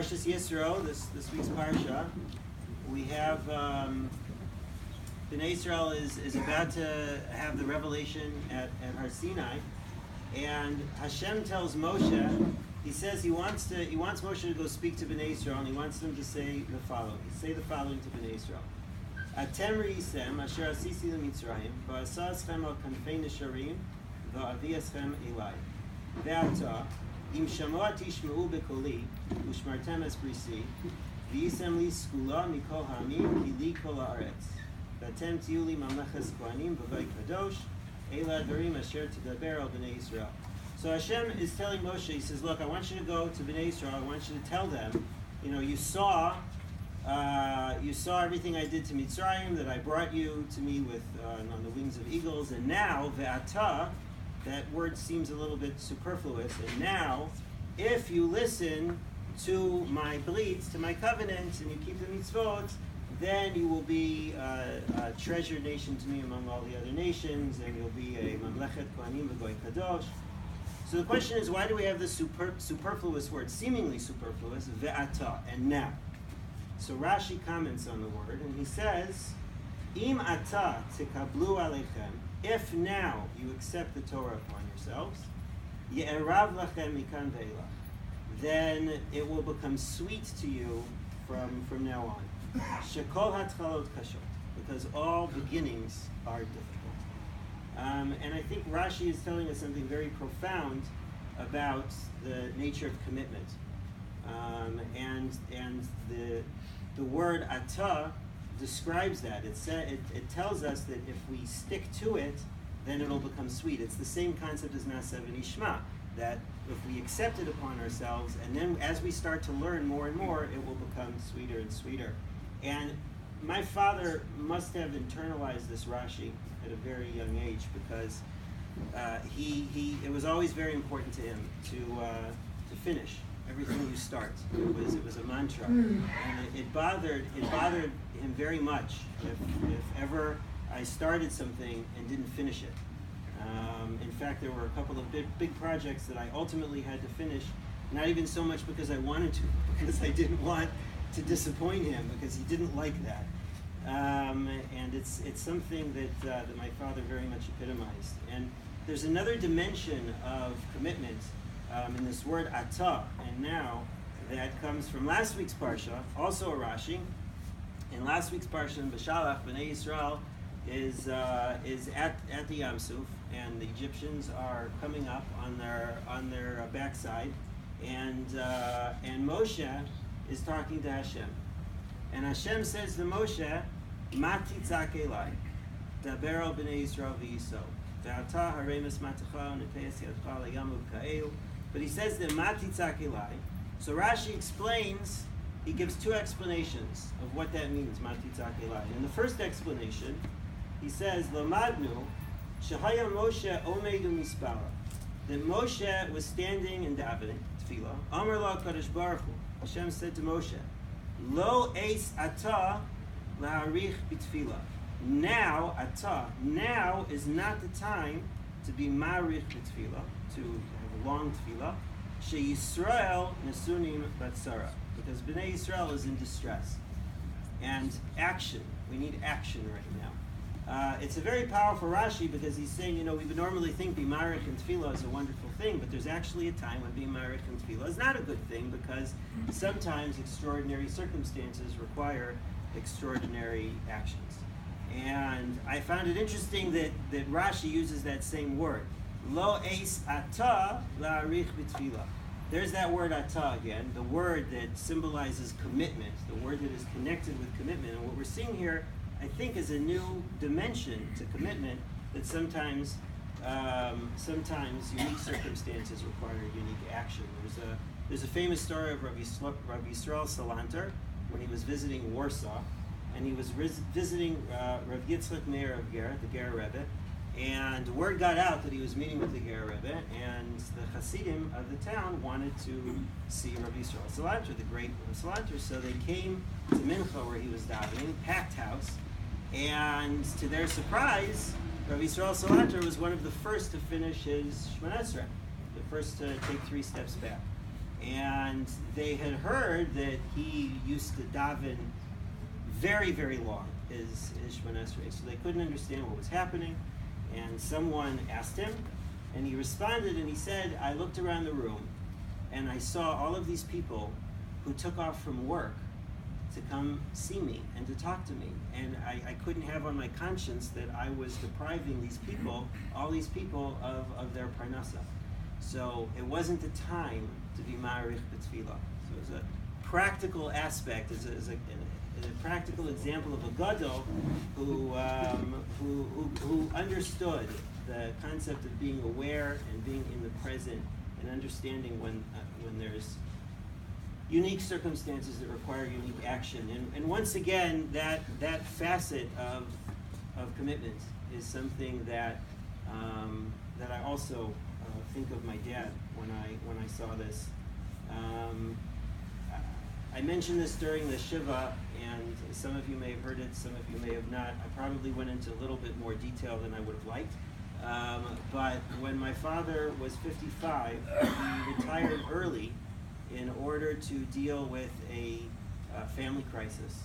Parshas Yisro, this week's parsha, we have Bnei Yisrael is about to have the revelation at Har Sinai, and Hashem tells Moshe, he says he wants Moshe to go speak to Bnei Yisrael, and he wants them to say the following. Say the following to Bnei Yisrael. Atem re'isem asher asisi leMitzrayim va'asa eschem al kanfei nesharim va'avi eschem elai ve'ata im shamoa tishmeu bekoli ushmartem es brisi v'yisem li skula mikol ha'amim ki li kol ha'aretz v'atem tiyu li mamleches kohanim v'vay kadosh ela advarim asher tidaber al Bnei Yisrael. So Hashem is telling Moshe, he says, look, I want you to go to Bnei Yisrael, I want you to tell them, you saw everything I did to Mitzrayim, that I brought you to me with on the wings of eagles, and now, ve'ata, that word seems a little bit superfluous, and now, if you listen to my bleats, to my covenants, and you keep the mitzvot, then you will be a treasured nation to me among all the other nations, and you'll be a mamlechet kohanim v'goy kadosh. So the question is, why do we have this superfluous word, seemingly superfluous, ve'ata, and now? So Rashi comments on the word, and he says, Im ata tikablu aleichem, if now you accept the Torah upon yourselves, ye'erav lachem mikan ve'elach, then it will become sweet to you from now on. Shekol hatchalot kashot, because all beginnings are difficult. And I think Rashi is telling us something very profound about the nature of commitment. And the word atah describes that. It tells us that if we stick to it, then it'll become sweet. It's the same concept as Naaseh v'Nishma, that if we accept it upon ourselves, and then as we start to learn more and more, it will become sweeter and sweeter. And my father must have internalized this Rashi at a very young age, because it was always very important to him to finish everything you start. It was a mantra, and it bothered him very much if ever I started something and didn't finish it. In fact, there were a couple of big projects that I ultimately had to finish, not even so much because I wanted to, because I didn't want to disappoint him, because he didn't like that. And it's something that my father very much epitomized. And there's another dimension of commitment in this word atah, and now, that comes from last week's parsha, also a Rashi. In last week's parsha in Beshalach, Bnei Yisrael is at the Yam Suf, and the Egyptians are coming up on their backside, and Moshe is talking to Hashem. And Hashem says to Moshe, Ma titzak elai, daber al b'nei Yisrael v'yiso, ve'ata haremes matacha u'nepeis yadcha le'yamu ka'eu. But he says that Ma titzak elai. So Rashi explains, he gives two explanations of what that means, Ma titzak elai. In the first explanation, he says, Lamadnu, shehaya Moshe omedu mispara, that Moshe was standing in davening, tefillah, Amar la Kadosh Baruch Hu, Hashem said to Moshe, Lo eis ata la'arich b'tefillah. Now is not the time to be ma'arich b'tefillah, to have a long tefillah. She Yisrael nesunim batzara, because Bnei Yisrael is in distress. And action, we need action right now. It's a very powerful Rashi, because he's saying, we would normally think Bimarich and Tefillah is a wonderful thing, but there's actually a time when Bimarich and Tefillah is not a good thing, because sometimes extraordinary circumstances require extraordinary actions. And I found it interesting that Rashi uses that same word. Lo eis ata la'arich b'tefillah. There's that word atah again, the word that symbolizes commitment, the word that is connected with commitment. And what we're seeing here, I think, is a new dimension to commitment, that sometimes unique circumstances require unique action. There's a famous story of Rabbi Yisrael Salanter when he was visiting Warsaw, and he was visiting Rav Yitzchak Meir of Ger, the Ger Rebbe, and word got out that he was meeting with the Ger Rebbe, and the Hasidim of the town wanted to see Rav Yisrael Salanter, the great Rav Salanter, so they came to Mincha where he was davening, packed house, and to their surprise, Rav Yisrael Salanter was one of the first to finish his Shemona Esrei, the first to take 3 steps back. And they had heard that he used to daven very, very long, his Shemona Esrei. So they couldn't understand what was happening. And someone asked him, and he responded, and he said, I looked around the room, and I saw all of these people who took off from work to come see me and to talk to me. And I couldn't have on my conscience that I was depriving these people, all these people, of their parnasa. So it wasn't the time to be ma'arich b'tefillah. So it's a practical aspect, it's a practical example of a gadol who understood the concept of being aware and being in the present and understanding when there's unique circumstances that require unique action. And once again, that facet of commitment is something that that I also think of my dad when I saw this. I mentioned this during the Shiva, and some of you may have heard it, some of you may have not. I probably went into a little bit more detail than I would have liked. But when my father was 55, he retired early in order to deal with a family crisis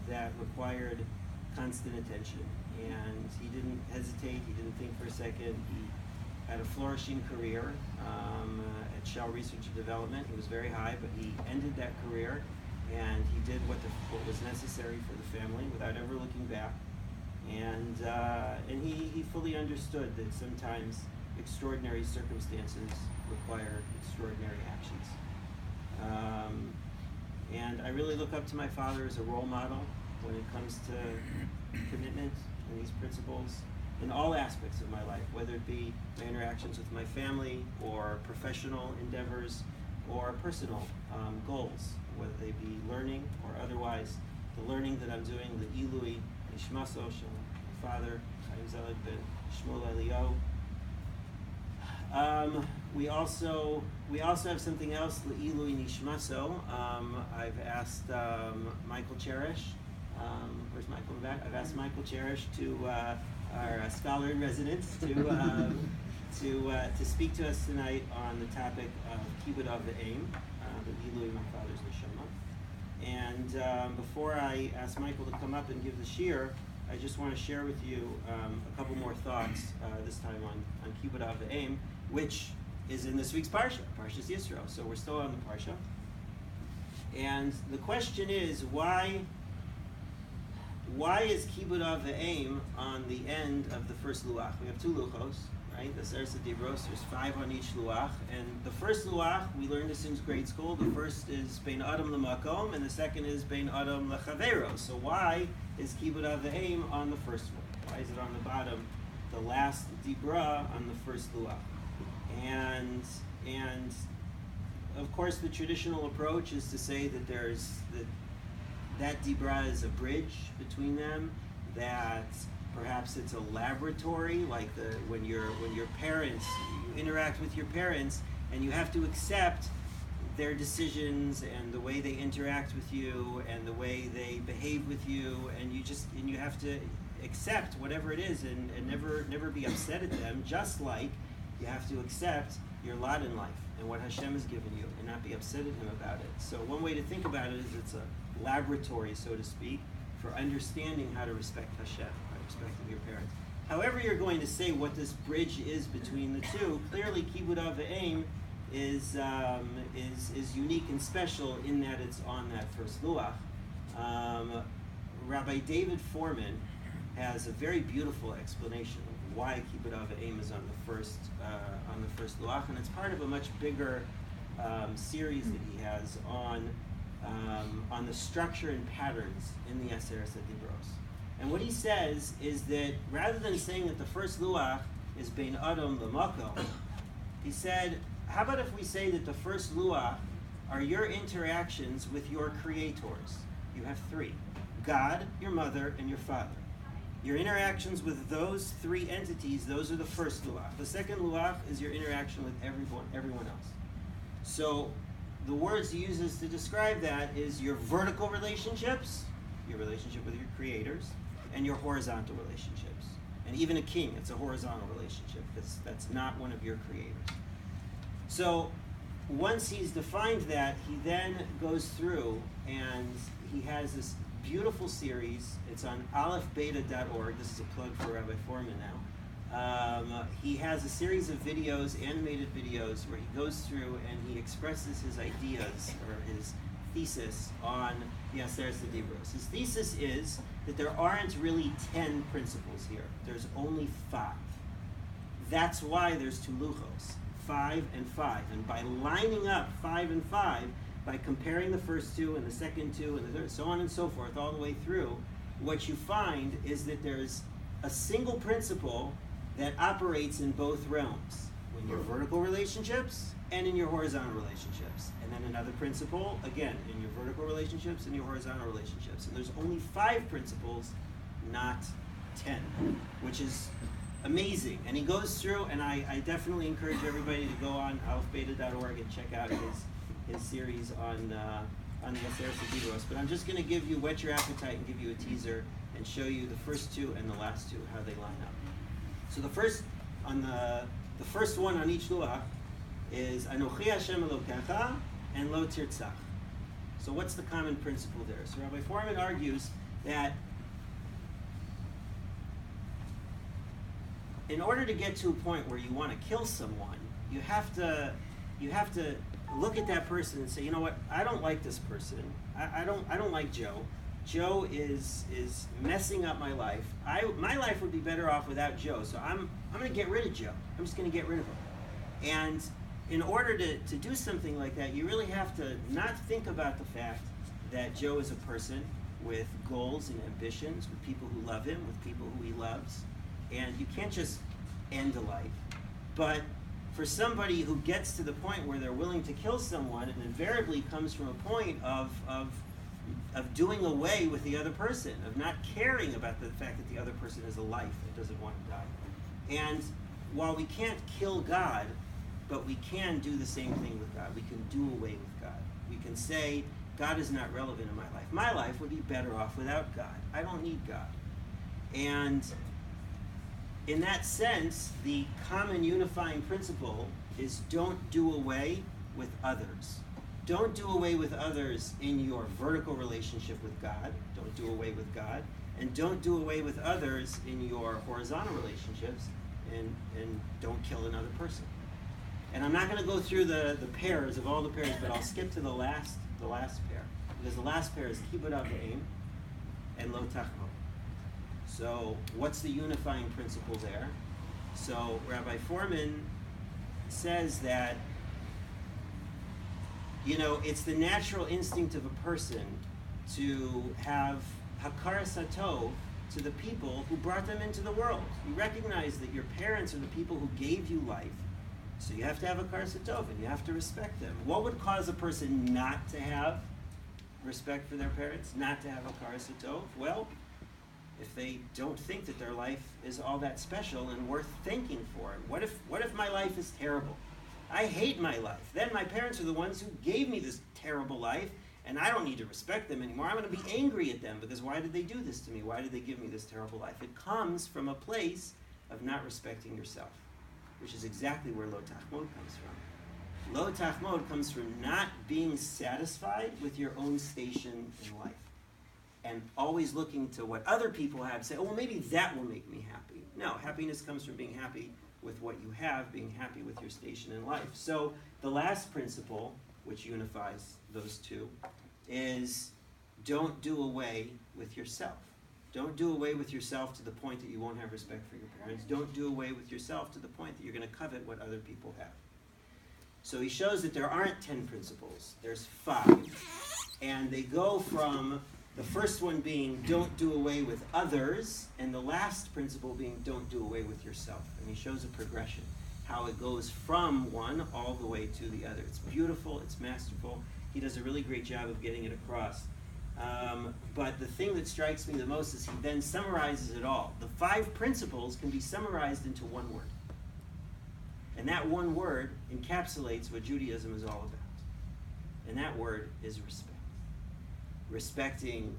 that required constant attention. And he didn't hesitate, he didn't think for a second. He had a flourishing career at Shell Research and Development. He was very high, but he ended that career and he did what was necessary for the family without ever looking back. And he fully understood that sometimes extraordinary circumstances require extraordinary actions. And I really look up to my father as a role model when it comes to commitment and these principles in all aspects of my life, whether it be my interactions with my family or professional endeavors or personal goals, whether they be learning or otherwise. The learning that I'm doing, the Ilui Nishmaso, my father, Chaim Zelig ben Shmuel Eliyahu. We also have something else, the Ilui Nishmaso. I've asked Michael Cherish. Where's Michael in the back? I've asked Michael Cherish our scholar in residence, to speak to us tonight on the topic of Kibbud Av V'Eim, the Ilui, my father's neshama. And before I ask Michael to come up and give the shiur, I just want to share with you a couple more thoughts, this time on Kibbud Av V'Eim, which is in this week's Parsha, Parshas Yisro. So we're still on the Parsha. And the question is, why is Kibbud Av V'Eim on the end of the first luach? We have two luchos, right? The Seres Dibros, there's 5 on each luach. And the first luach, we learned this in grade school. The first is Bein Adam L'Makom, and the second is Bein Adam L'Chavero. So why is Kibbud Av V'Eim on the first one? Why is it on the bottom, the last Dibra on the first luach? And of course, the traditional approach is to say that that Dibra is a bridge between them, that perhaps it's a laboratory, like when your parents, you interact with your parents, and you have to accept their decisions and the way they interact with you and the way they behave with you, and you have to accept whatever it is and never be upset at them, just like you have to accept your lot in life and what Hashem has given you and not be upset at him about it. So one way to think about it is it's a laboratory, so to speak, for understanding how to respect Hashem, by respecting your parents. However you're going to say what this bridge is between the two, clearly Kibbud Av V'Eim is unique and special in that it's on that first luach. Rabbi David Foreman has a very beautiful explanation of why Kibbud Av V'Eim is on the first luach, and it's part of a much bigger series that he has on the structure and patterns in the Aseret Dibros. And what he says is that rather than saying that the first luach is Bein Adam L'Makom, he said, how about if we say that the first luach are your interactions with your creators? You have 3. God, your mother, and your father. Your interactions with those 3 entities, those are the first luach. The second luach is your interaction with everyone else. So the words he uses to describe that is your vertical relationships, your relationship with your creators, and your horizontal relationships. And even a king, it's a horizontal relationship. That's not one of your creators. So once he's defined that, he then goes through and he has this beautiful series. It's on aleph-beta.org. This is a plug for Rabbi Foreman now. He has a series of videos, animated videos, where he goes through and he expresses his ideas or his thesis on the Aseret Dibros. His thesis is that there aren't really 10 principles here. There's only 5. That's why there's 2 luchos, 5 and 5. And by lining up 5 and 5, by comparing the first 2 and the second 2 and the third, so on and so forth, all the way through, what you find is that there's a single principle that operates in both realms, in your vertical relationships and in your horizontal relationships. And then another principle, again, in your vertical relationships and your horizontal relationships. And there's only 5 principles, not 10, which is amazing. And he goes through, and I definitely encourage everybody to go on aleph-beta.org and check out his series on the Aseret Dibros. But I'm just going to give you, whet your appetite and give you a teaser and show you the first 2 and the last 2, how they line up. So the first one on each luach is Anochi Hashem Elokecha and Lo Tirtzach. So what's the common principle there? So Rabbi Foreman argues that in order to get to a point where you want to kill someone, you have to look at that person and say, you know what, I don't like this person. I don't like Joe. Joe is messing up my life. My life would be better off without Joe. So I'm going to get rid of Joe. I'm just going to get rid of him. And in order to do something like that, you really have to not think about the fact that Joe is a person with goals and ambitions, with people who love him, with people who he loves. And you can't just end a life. But for somebody who gets to the point where they're willing to kill someone, it invariably comes from a point of doing away with the other person, of not caring about the fact that the other person is a life and doesn't want to die. And while we can't kill God, but we can do the same thing with God. We can do away with God. We can say, God is not relevant in my life. My life would be better off without God. I don't need God. And in that sense, the common unifying principle is don't do away with others. Don't do away with others in your vertical relationship with God. Don't do away with God. And don't do away with others in your horizontal relationships. And don't kill another person. And I'm not going to go through the pairs of all the pairs, but I'll skip to the last pair. Because the last pair is kibbud avim and lo tachmod. So what's the unifying principle there? So Rabbi Foreman says that, it's the natural instinct of a person to have hakara satov to the people who brought them into the world. You recognize that your parents are the people who gave you life. So you have to have hakara satov and you have to respect them. What would cause a person not to have respect for their parents, not to have hakara satov? Well, if they don't think that their life is all that special and worth thanking for. What if my life is terrible? I hate my life. Then my parents are the ones who gave me this terrible life, and I don't need to respect them anymore. I'm going to be angry at them because why did they do this to me? Why did they give me this terrible life? It comes from a place of not respecting yourself, which is exactly where lo tachmod comes from. Lo tachmod comes from not being satisfied with your own station in life. And always looking to what other people have, say, oh, well, maybe that will make me happy. No, happiness comes from being happy with what you have, being happy with your station in life. So the last principle, which unifies those 2, is don't do away with yourself. Don't do away with yourself to the point that you won't have respect for your parents. Don't do away with yourself to the point that you're going to covet what other people have. So he shows that there aren't 10 principles. There's 5. And they go from the first one being don't do away with others, and the last principle being don't do away with yourself. And he shows a progression, how it goes from one all the way to the other. It's beautiful, it's masterful. He does a really great job of getting it across. But the thing that strikes me the most is he then summarizes it all. The 5 principles can be summarized into one word. And that one word encapsulates what Judaism is all about. And that word is respect. Respecting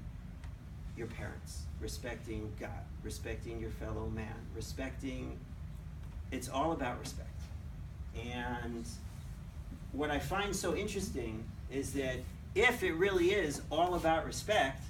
your parents, respecting God, respecting your fellow man, it's all about respect. And what I find so interesting is that if it really is all about respect,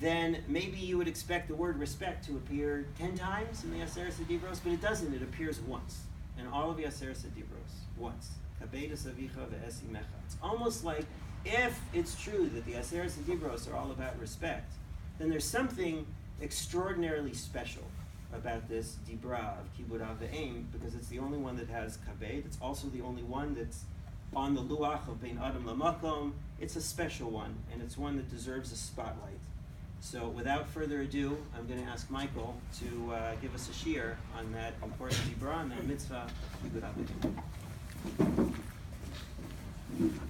then maybe you would expect the word respect to appear 10 times in the Aseret Dibros, but it doesn't. It appears once in all of the Aseret Dibros. Once. It's almost like if it's true that the Aseret Dibros are all about respect, then there's something extraordinarily special about this Dibra of Kibud Av V'Eim, because it's the only one that has Kabed. It's also the only one that's on the Luach of Bein Adam Lamakom. It's a special one, and it's one that deserves a spotlight. So without further ado, I'm going to ask Michael to give us a shiur on that important Dibra, on that mitzvah, Kibud Av V'Eim.